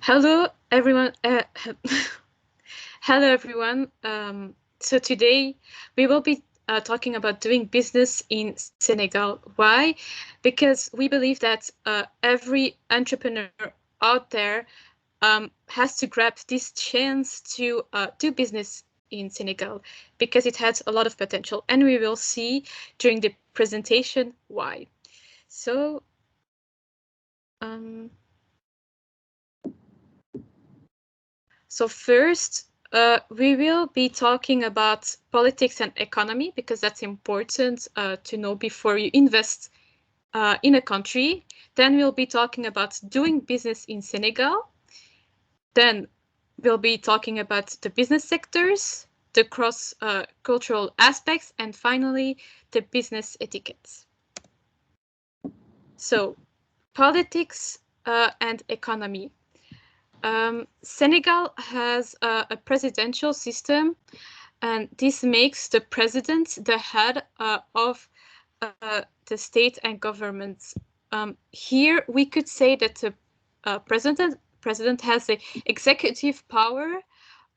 Hello, everyone. Hello, everyone. So today we will be talking about doing business in Senegal. Why? Because we believe that every entrepreneur out there has to grab this chance to do business in Senegal because it has a lot of potential, and we will see during the presentation why. So. Um, So first, we will be talking about politics and economy because that's important to know before you invest in a country. Then we'll be talking about doing business in Senegal. Then we'll be talking about the business sectors, the cross cultural aspects, and finally, the business etiquettes. So, politics and economy. Senegal has a presidential system, and this makes the president the head of the state and government. Here, we could say that the president has the executive power,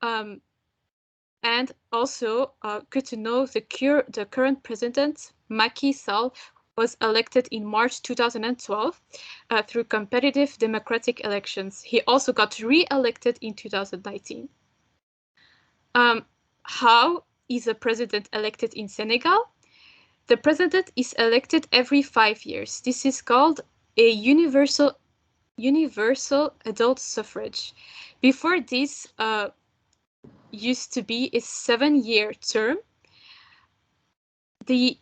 um, and also good to know the current president, Macky Sall, was elected in March 2012 through competitive democratic elections. He also got re-elected in 2019. Um, how is a president elected in Senegal? The president is elected every 5 years. This is called a universal adult suffrage. Before this used to be a 7-year term. The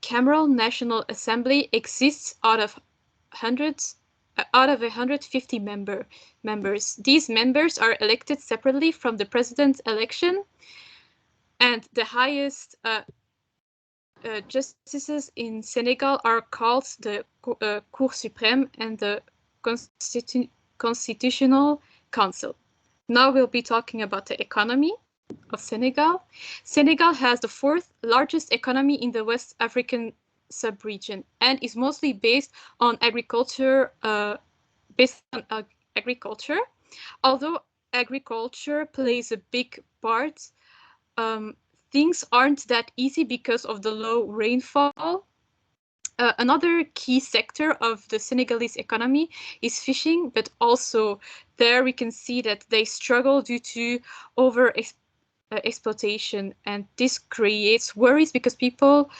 Cameral National Assembly exists out of 150 members. These members are elected separately from the president's election, and the highest justices in Senegal are called the Cour suprême and the Constitutional Council. Now we'll be talking about the economy of Senegal. Senegal has the fourth largest economy in the West African sub-region and is mostly based on agriculture. Although agriculture plays a big part, um, things aren't that easy because of the low rainfall. Another key sector of the Senegalese economy is fishing, but also there we can see that they struggle due to over exploitation, and this creates worries because people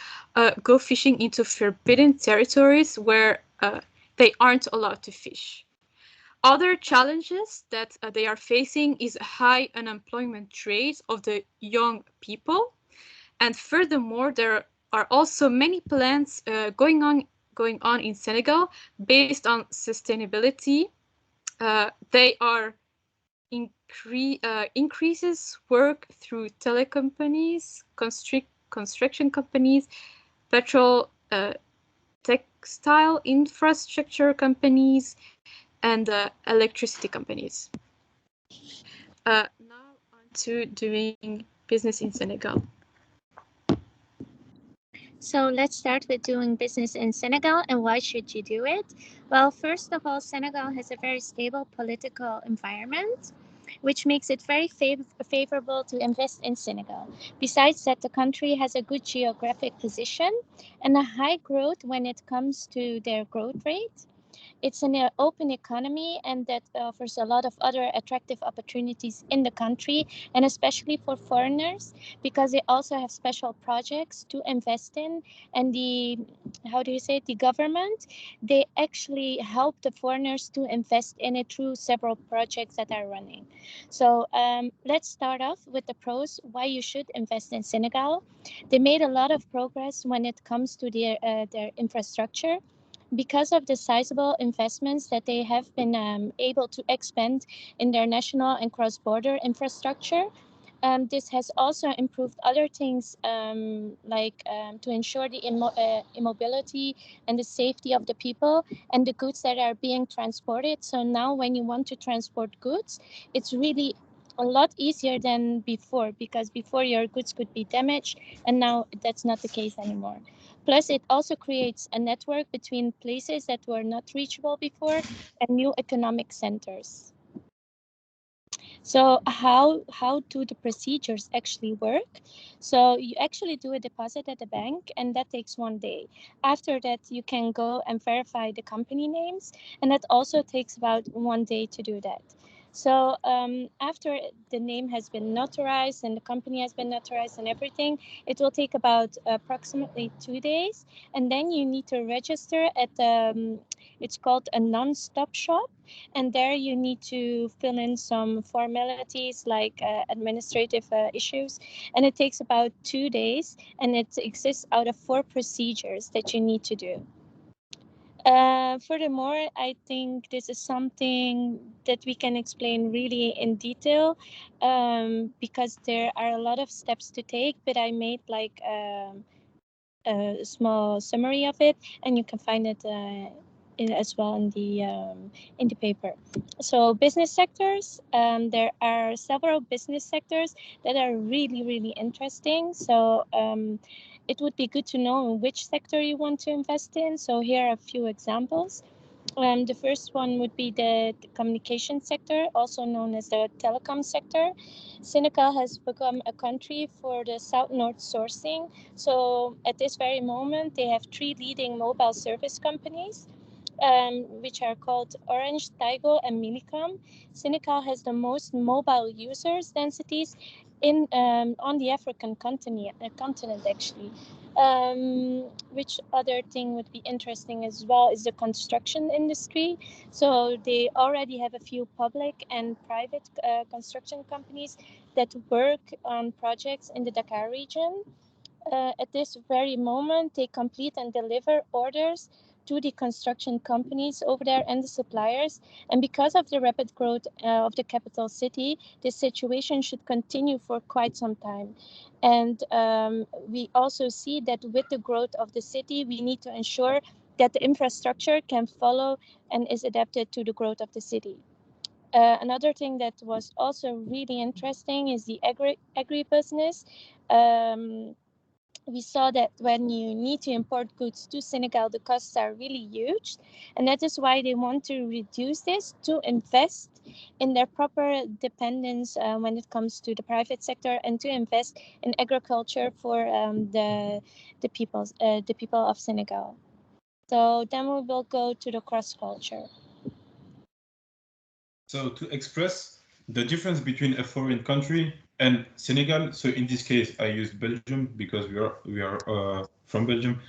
go fishing into forbidden territories where they aren't allowed to fish. Other challenges that they are facing is a high unemployment rate of the young people, and furthermore, there are also many plans going on in Senegal based on sustainability. They are increases work through telecompanies, construction companies, petrol, textile infrastructure companies, and electricity companies. Now on to doing business in Senegal. So let's start with doing business in Senegal and why should you do it? Well, first of all, Senegal has a very stable political environment, which makes it very favorable to invest in Senegal. Besides that, the country has a good geographic position and a high growth when it comes to their growth rate. It's an open economy and that offers a lot of other attractive opportunities in the country and especially for foreigners because they also have special projects to invest in, and the how do you say it, the government, they actually help the foreigners to invest in it through several projects that are running. So let's start off with the pros why you should invest in Senegal. They made a lot of progress when it comes to their infrastructure because of the sizable investments that they have been able to expand in their national and cross-border infrastructure. This has also improved other things to ensure the immobility and the safety of the people and the goods that are being transported. So now when you want to transport goods, it's really a lot easier than before, because before your goods could be damaged, and now that's not the case anymore. Plus, it also creates a network between places that were not reachable before and new economic centers. So how do the procedures actually work? So you actually do a deposit at the bank, and that takes 1 day. After that, you can go and verify the company names, and that also takes about 1 day to do that. So after the name has been notarized and the company has been notarized and everything, it will take about approximately 2 days, and then you need to register at it's called a non-stop shop, and there you need to fill in some formalities like administrative issues, and it takes about 2 days, and it exists out of 4 procedures that you need to do. Furthermore, I think this is something that we can explain really in detail, because there are a lot of steps to take, but I made like a small summary of it, and you can find it as well in the paper. So business sectors, there are several business sectors that are really interesting. So it would be good to know which sector you want to invest in. So here are a few examples. The first one would be the communication sector, also known as the telecom sector. Senegal has become a country for the south-north sourcing. So at this very moment, they have 3 leading mobile service companies, which are called Orange, Tigo, and Minicom. Senegal has the most mobile users densities in on the African continent actually. Which other thing would be interesting as well is the construction industry. So they already have a few public and private construction companies that work on projects in the Dakar region. At this very moment, they complete and deliver orders to the construction companies over there and the suppliers. And because of the rapid growth of the capital city, this situation should continue for quite some time. And we also see that with the growth of the city, we need to ensure that the infrastructure can follow and is adapted to the growth of the city. Another thing that was also really interesting is the agribusiness. We saw that when you need to import goods to Senegal, the costs are really huge. And that is why they want to reduce this to invest in their proper dependence when it comes to the private sector, and to invest in agriculture for the people of Senegal. So then we will go to the cross culture. So to express the difference between a foreign country and Senegal, so in this case I use Belgium because we are from Belgium.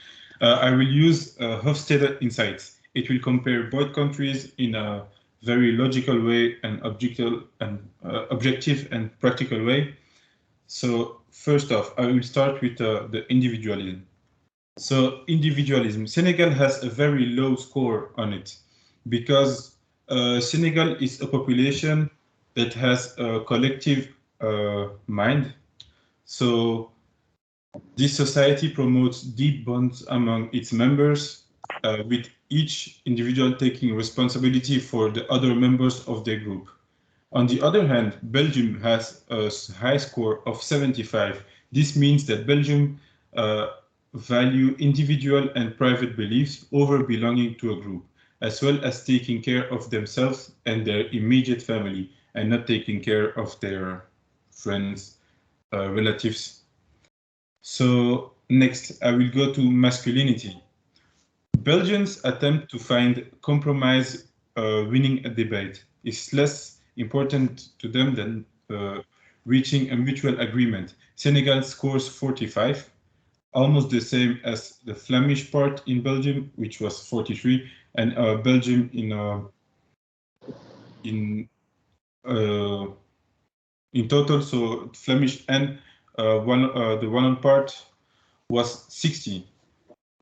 I will use Hofstede insights. It will compare both countries in a very logical way and objective and practical way. So first off, I will start with the individualism. So individualism, Senegal has a very low score on it because Senegal is a population that has a collective mind. So this society promotes deep bonds among its members, with each individual taking responsibility for the other members of their group. On the other hand, Belgium has a high score of 75. This means that Belgium value individual and private beliefs over belonging to a group, as well as taking care of themselves and their immediate family, and not taking care of their friends, relatives. So next, I will go to masculinity. Belgians attempt to find compromise winning a debate. It's less important to them than reaching a mutual agreement. Senegal scores 45, almost the same as the Flemish part in Belgium, which was 43, and Belgium in uh, in total. So Flemish and the one part was 60.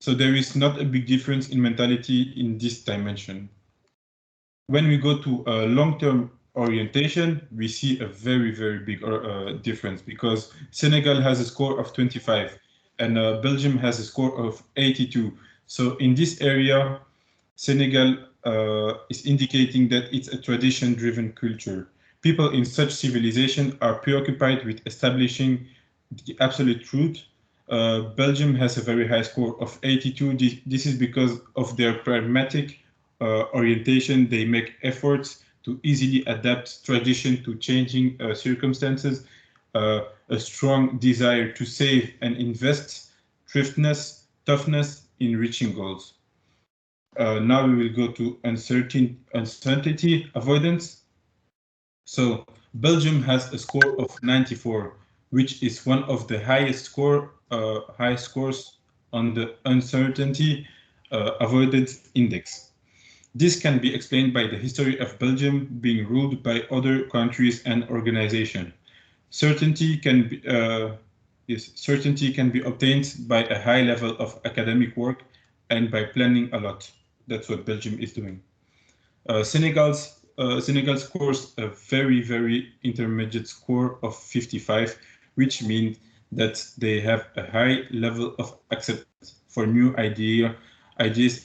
So there is not a big difference in mentality in this dimension. When we go to long-term orientation, we see a very big difference, because Senegal has a score of 25 and Belgium has a score of 82. So in this area, Senegal is indicating that it's a tradition-driven culture. People in such civilization are preoccupied with establishing the absolute truth. Belgium has a very high score of 82. This is because of their pragmatic orientation. They make efforts to easily adapt tradition to changing circumstances, a strong desire to save and invest, thriftness, toughness in reaching goals. Now we will go to uncertainty avoidance. So Belgium has a score of 94, which is one of the highest scores on the uncertainty avoidance index. This can be explained by the history of Belgium being ruled by other countries and organizations. Certainty can be obtained by a high level of academic work and by planning a lot. That's what Belgium is doing. Senegal scores a very intermediate score of 55, which means that they have a high level of acceptance for new ideas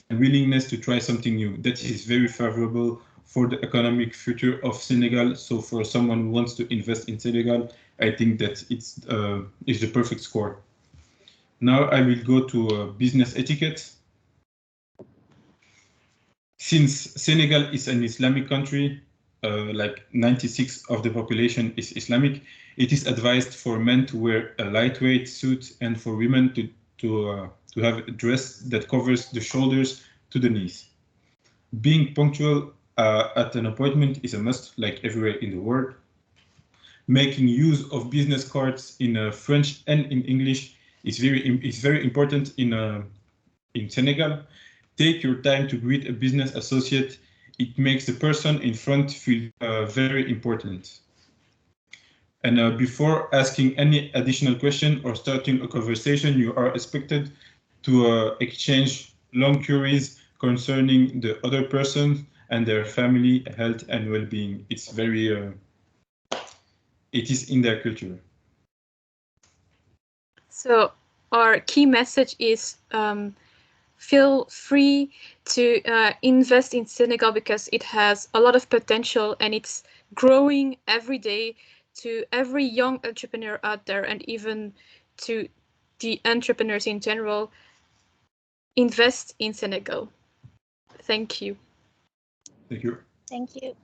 and willingness to try something new. That is very favorable for the economic future of Senegal. So for someone who wants to invest in Senegal, I think that it's the perfect score. Now I will go to business etiquette. Since Senegal is an Islamic country, like 96 of the population is Islamic, it is advised for men to wear a lightweight suit and for women to have a dress that covers the shoulders to the knees. Being punctual at an appointment is a must, like everywhere in the world. Making use of business cards in French and in English is very important in Senegal. Take your time to greet a business associate. It makes the person in front feel very important. And before asking any additional question or starting a conversation, you are expected to exchange long queries concerning the other person and their family, health, and well-being. It's it is in their culture. So our key message is feel free to invest in Senegal because it has a lot of potential and it's growing every day. To every young entrepreneur out there and even to the entrepreneurs in general, invest in Senegal. Thank you. Thank you. Thank you.